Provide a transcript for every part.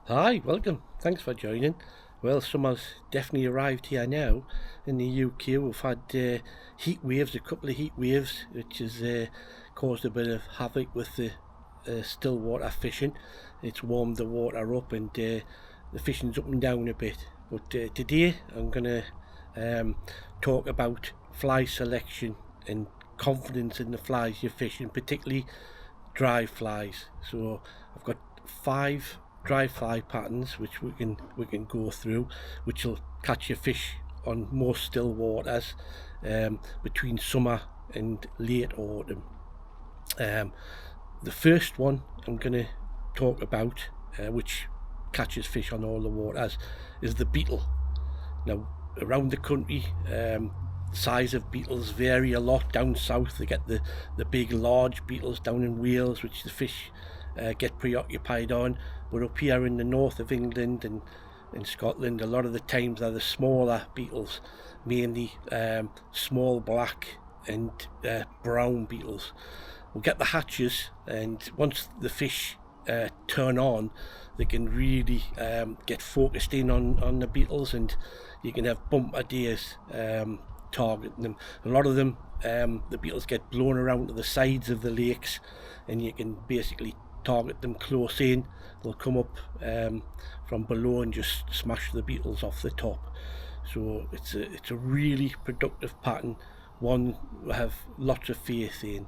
Hi, welcome. Thanks for joining. Well, summer's definitely arrived here now in the UK. We've had heat waves, a couple of heat waves, which has caused a bit of havoc with the stillwater fishing. It's warmed the water up and the fishing's up and down a bit. But today I'm going to talk about fly selection and confidence in the flies you're fishing, particularly dry flies. So I've got 5 dry fly patterns which we can go through, which will catch your fish on most still waters between summer and late autumn. The first one I'm going to talk about, which catches fish on all the waters, is the beetle. Now, around the country, size of beetles vary a lot. Down south they get the big large beetles down in Wales, which the fish get preoccupied on, but up here in the north of England and in Scotland, a lot of the times they're the smaller beetles, mainly small black and brown beetles. We'll get the hatches, and once the fish turn on, they can really get focused in on the beetles, and you can have bumper days targeting them. A lot of them, the beetles get blown around to the sides of the lakes, and you can basically target them close in. They'll come up from below and just smash the beetles off the top. So it's a really productive pattern, one I have lots of faith in.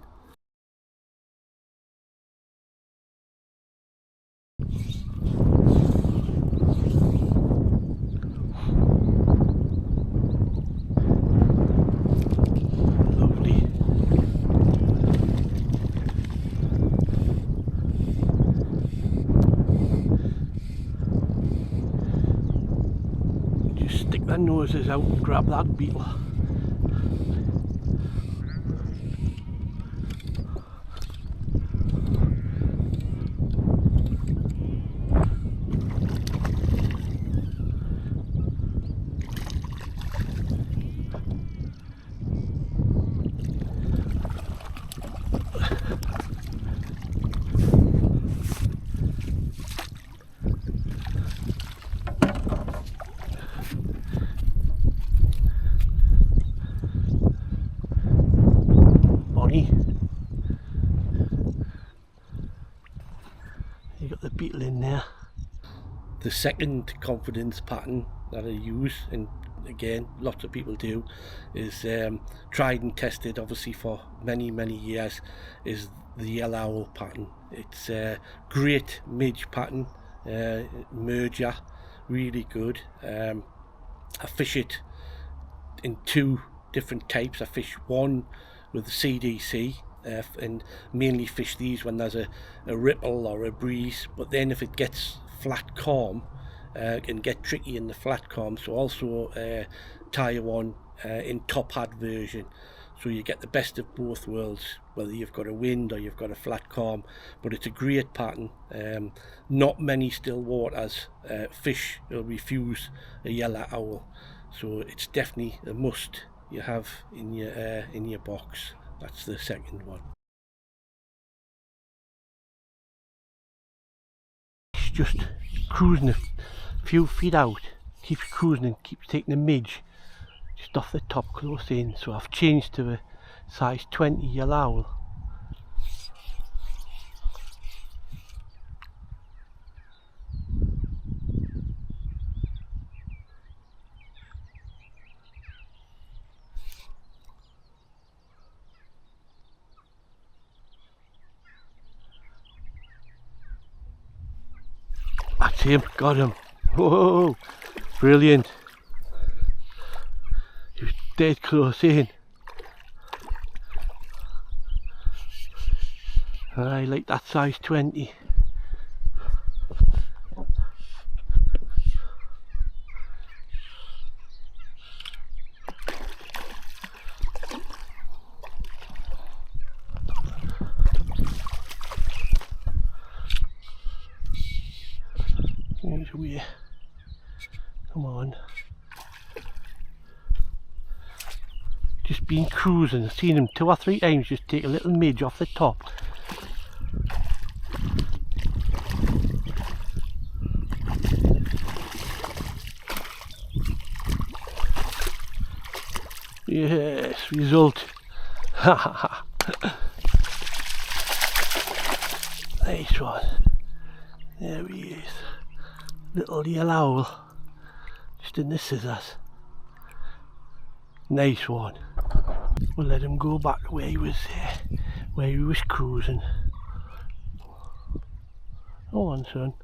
Lovely. Just stick their noses out and grab that beetle. You got the beetle in there. The second confidence pattern that I use, and again lots of people do, is tried and tested obviously for many years, is the yellow owl pattern. It's a great midge pattern, merger, really good. I fish it in 2 different types. I fish one with the CDC, and mainly fish these when there's a ripple or a breeze, but then if it gets flat calm, it can get tricky in the flat calm. So also tie one in top hat version, so you get the best of both worlds, whether you've got a wind or you've got a flat calm. But it's a great pattern. Not many still waters fish will refuse a yellow owl, so it's definitely a must you have in your box. That's the second one. It's just cruising a few feet out, keeps cruising and keeps taking the midge just off the top close in. So I've changed to a size 20 yellow owl. That's him, got him. Whoa, brilliant. He was dead close in. I like that size 20. Here's away. Come on. Just been cruising. I've seen him 2 or 3 times just take a little midge off the top. Yes, result. Nice one. There he is. Little yellow owl. Just in the scissors. Nice one. We'll let him go back where he was cruising. Go on, son.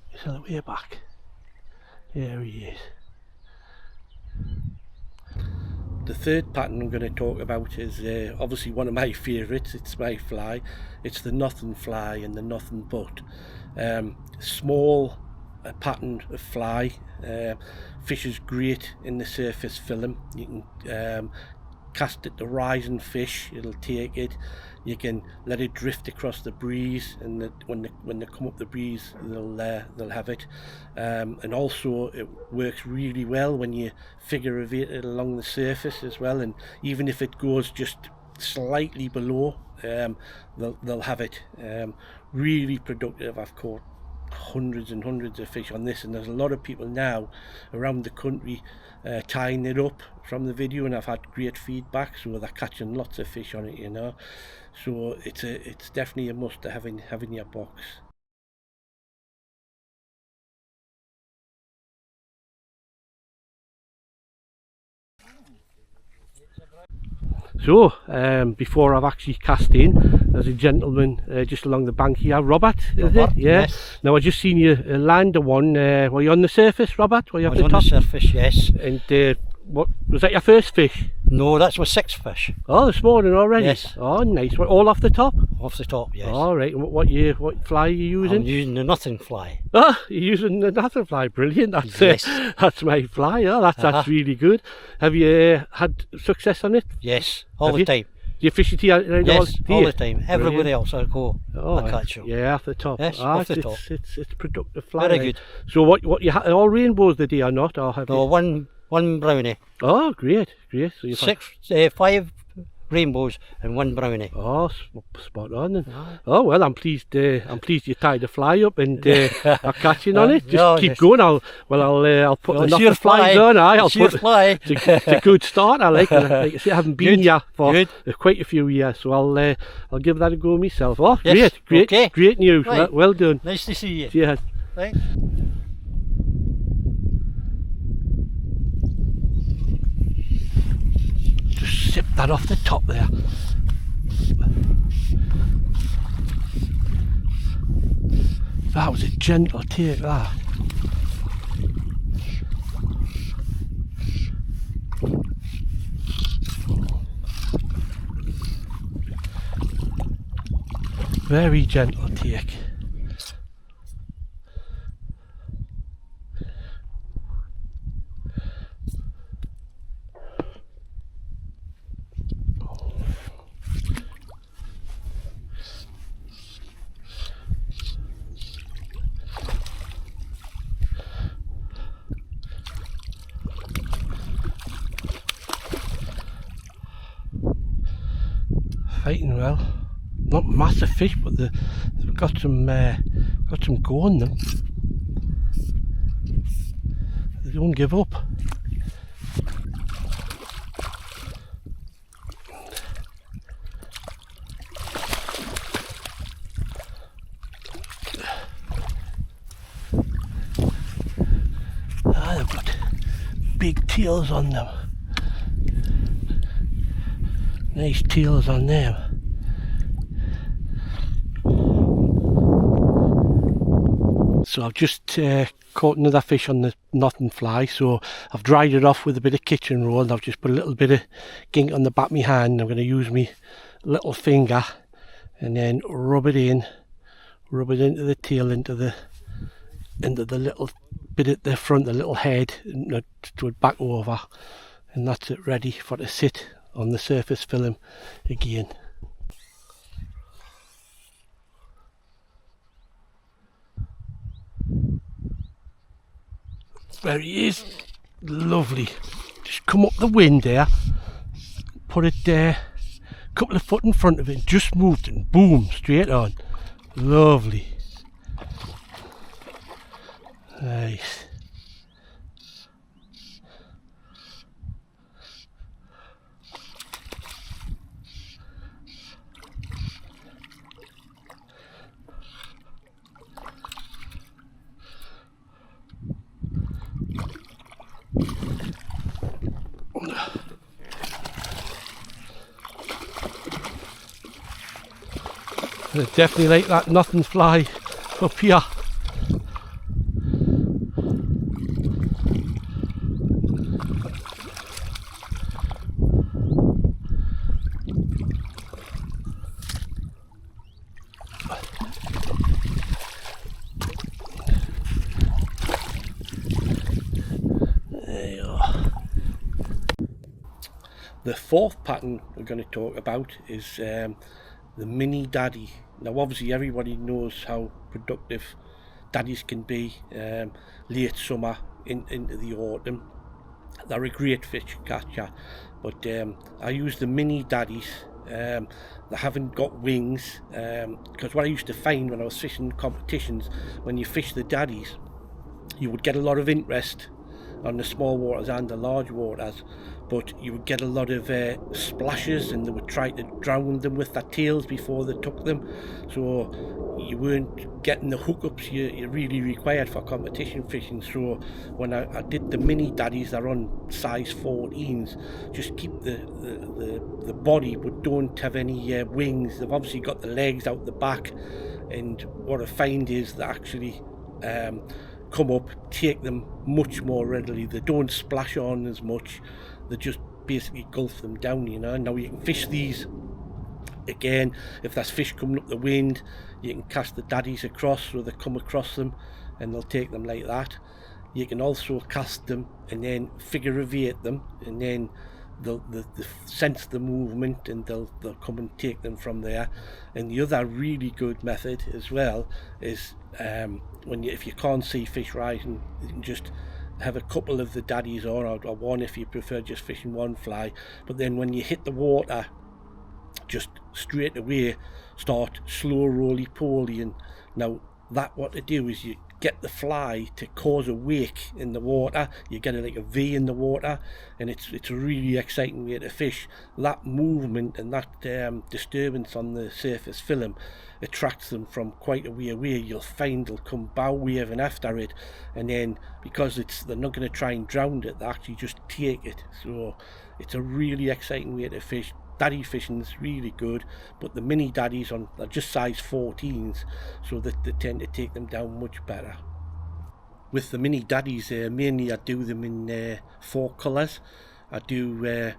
He's on the way back. There he is. The third pattern I'm going to talk about is obviously one of my favourites. It's my fly. It's the nothing fly and the nothing but. Small pattern of fly. Fishes great in the surface film. You can cast it to rising fish. It'll take it. You can let it drift across the breeze, and when they come up the breeze, they'll have it. And also, it works really well when you figure of it along the surface as well. And even if it goes just slightly below, they'll have it. Really productive. I've caught hundreds and hundreds of fish on this, and there's a lot of people now around the country tying it up from the video, and I've had great feedback, so they're catching lots of fish on it, you know. So it's definitely a must to have in your box. So before I've actually cast in, there's a gentleman just along the bank here, Robert, is it? Yeah. Yes. Now I just seen you land the one. Were you on the surface, Robert? Were you I was on the surface, yes. And what was that, your first fish? No, that's my sixth fish. Oh, this morning already? Yes. Oh, nice. All off the top? Off the top, yes. All right. And what fly are you using? I'm using the nothing fly. Oh, you're using the nothing fly. Brilliant. That's yes. That's my fly. Oh, that's really good. Have you had success on it? Yes, all the time. Do you fish it here? Yes, all the time. Everywhere else I go, I catch them. Yeah, off the top. Yes, off the top. It's productive fly. Very good. So what you all rainbows the day or not? Or have no, you? one brownie. Oh, great. So you've 5 rainbows and 1 brownie. Oh, spot on then. Oh well, I'm pleased you tied the fly up and are catching on it. Just keep going. I'll put the flies on. I'll put fly. It's a good start. I like I say, I haven't been here for quite a few years, so I'll give that a go myself. Oh, yes. Great news. Right. Well done. Nice to see you. Cheers. Thanks. Just sip that off the top there. That was a gentle take, that. Very gentle take. Fighting well, not massive fish, but they've got some go on them. They don't give up. They've got big tails on them. Nice tails on them. So I've just caught another fish on the nothing fly, so I've dried it off with a bit of kitchen roll, and I've just put a little bit of gink on the back of my hand. I'm going to use my little finger and then rub it into the tail, into the little bit at the front, the little head, and to it back over, and that's it, ready for it to sit on the surface film again. There he is, lovely. Just come up the wind there, put it there, a couple of foot in front of it, just moved and boom, straight on. Lovely. Nice. They definitely like that nothing fly up here. There you are. The fourth pattern we're going to talk about is the mini daddy. Now obviously everybody knows how productive daddies can be late summer into the autumn. They're a great fish catcher, but I use the mini daddies. They haven't got wings, because what I used to find when I was fishing competitions, when you fish the daddies, you would get a lot of interest on the small waters and the large waters, but you would get a lot of splashes, and they would try to drown them with their tails before they took them, so you weren't getting the hookups you really required for competition fishing. So when I did the mini daddies, they're on size 14s, just keep the body but don't have any wings. They've obviously got the legs out the back, and what I find is they actually come up, take them much more readily. They don't splash on as much, they just basically gulf them down, you know. Now you can fish these again if there's fish coming up the wind. You can cast the daddies across so they come across them and they'll take them like that. You can also cast them and then figure of eight them, and then they'll sense the movement and they'll come and take them from there. And the other really good method as well is if you can't see fish rising, you can just have a couple of the daddies on, or one if you prefer just fishing one fly, but then when you hit the water, just straight away start slow roly-poly. And now that what to do is you get the fly to cause a wake in the water. You get like a V in the water, and it's a really exciting way to fish. That movement and that disturbance on the surface film attracts them from quite a way away. You'll find they'll come bow waving after it, and then because they're not going to try and drown it, they actually just take it. So it's a really exciting way to fish. Daddy fishing is really good, but the mini daddies are just size 14s, so that they tend to take them down much better. With the mini daddies, mainly I do them in 4 colours. I do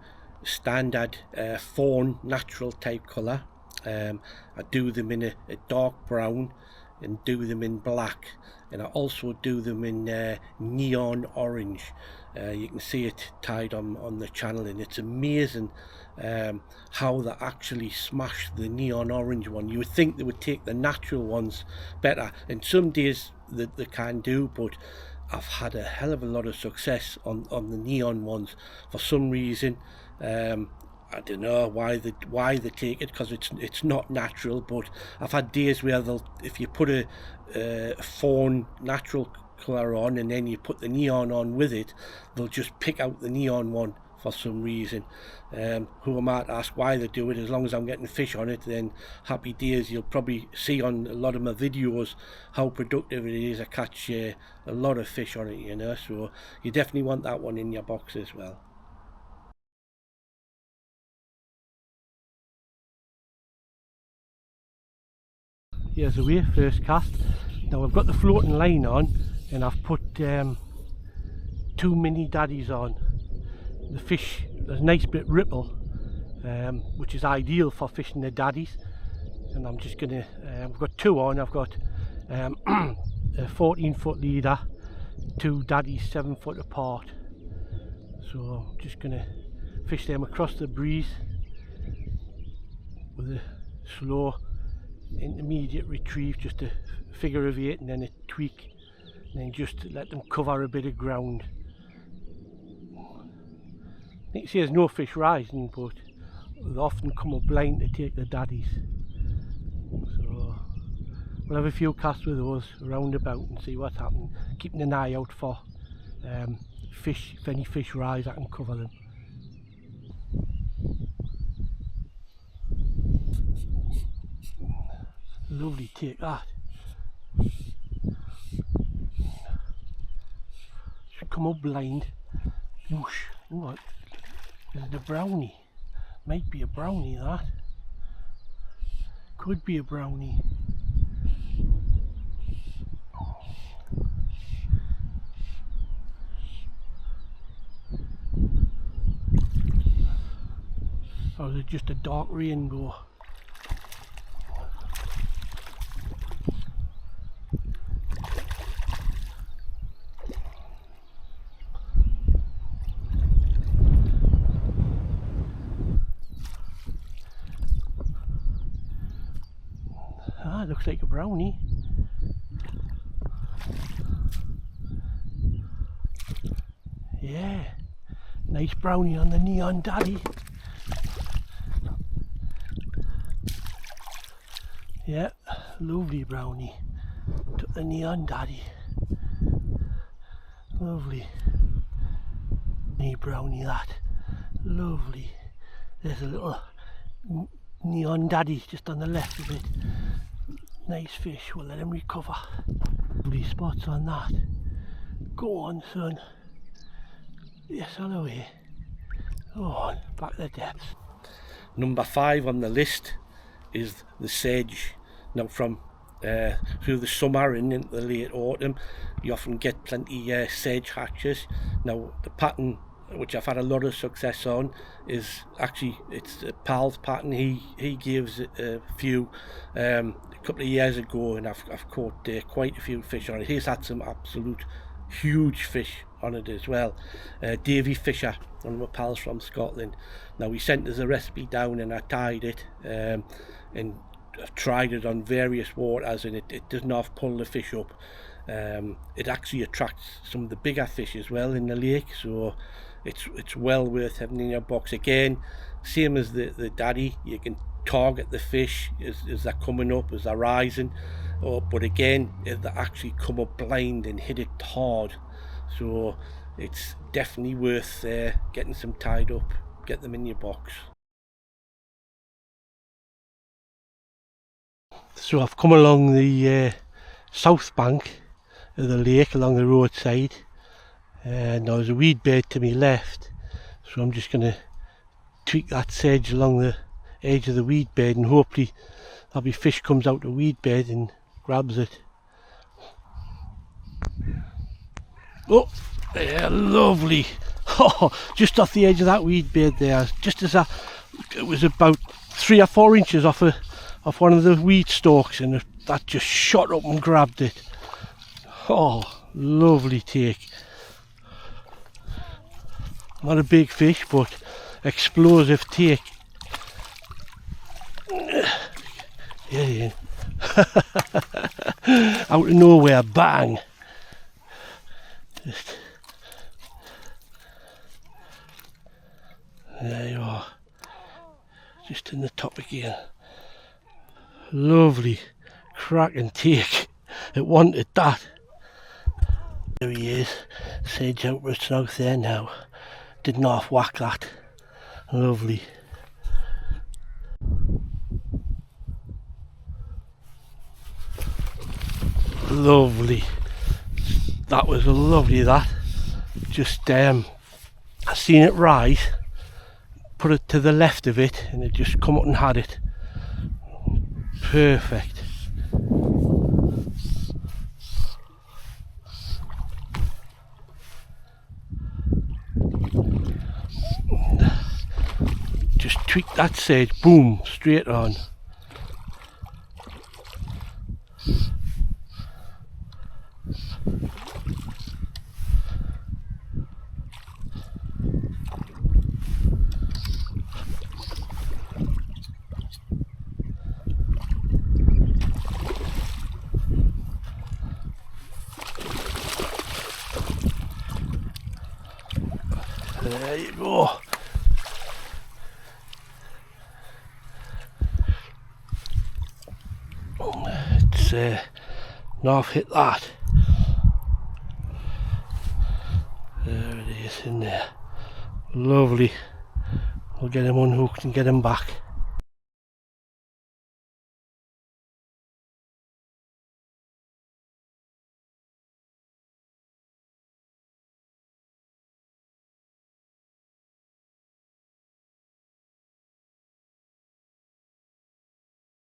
standard fawn natural type colour. I do them in a dark brown, and do them in black, and I also do them in neon orange. You can see it tied on the channel, and it's amazing how they actually smash the neon orange one. You would think they would take the natural ones better, and some days they can do, but I've had a hell of a lot of success on the neon ones for some reason. I don't know why they take it, because it's not natural, but I've had days where if you put a fawn natural colour on and then you put the neon on with it, they'll just pick out the neon one for some reason. Who am I to ask why they do it? As long as I'm getting fish on it, then happy days. You'll probably see on a lot of my videos how productive it is. I catch a lot of fish on it, you know, so you definitely want that one in your box as well. Here's the way, first cast. Now I've got the floating line on, and I've put 2 mini daddies on. The fish, there's a nice bit ripple, which is ideal for fishing the daddies. And I'm just gonna, I've got 2 on. I've got a 14-foot leader, 2 daddies 7 foot apart. So I'm just gonna fish them across the breeze with a slow intermediate retrieve, just a figure of 8 and then a tweak, and then just let them cover a bit of ground. You can see there's no fish rising, but they often come up blind to take the daddies. So we'll have a few casts with those around about and see what's happening, keeping an eye out for fish. If any fish rise, I can cover them. Lovely take that. Should come up blind. Whoosh. What? There's the brownie. Might be a brownie, that. Could be a brownie. Or is it just a dark rainbow? Ah, looks like a brownie. Yeah, nice brownie on the neon daddy. Yeah, lovely brownie. Took the neon daddy. Lovely. Brownie that. Lovely. There's a little neon daddy just on the left of it. Nice fish, we'll let him recover. Lovely spots on that. Go on, son. Yes, all the way. Go on, back to the depths. Number 5 on the list is the sedge. Now from through the summer and into the late autumn, you often get plenty sedge hatches. Now the pattern, which I've had a lot of success on, is actually it's a pal's pattern. He gives a few a couple of years ago, and I've caught quite a few fish on it. He's had some absolute huge fish on it as well. Davy Fisher, one of my pals from Scotland. Now he sent us a recipe down and I tied it, and I've tried it on various waters, and it does not pull the fish up. It actually attracts some of the bigger fish as well in the lake, so it's well worth having in your box. Again, same as the daddy, you can target the fish as they're coming up, as they're rising, but again, if they actually come up blind and hit it hard, so it's definitely worth getting some tied up, get them in your box. So I've come along the south bank of the lake, along the roadside, and there's a weed bed to my left, so I'm just going to tweak that sedge along the edge of the weed bed, and hopefully there'll be fish comes out the weed bed and grabs it. Oh, yeah, lovely. Oh, just off the edge of that weed bed there, just as it was about 3 or 4 inches off one of the weed stalks, and that just shot up and grabbed it. Oh, lovely take. Not a big fish, but explosive take. Yeah. Out of nowhere, bang. There you are. Just in the top again. Lovely, cracking take. It wanted that. There he is. Sedge out for its mouth there now. Didn't half whack that. Lovely. Lovely. That was lovely, that. Just I seen it rise, put it to the left of it, and it just come up and had it. Perfect. Just tweak that sedge, boom, straight on. There you go. It's now I've hit that. There it is in there. Lovely. We'll get him unhooked and get him back.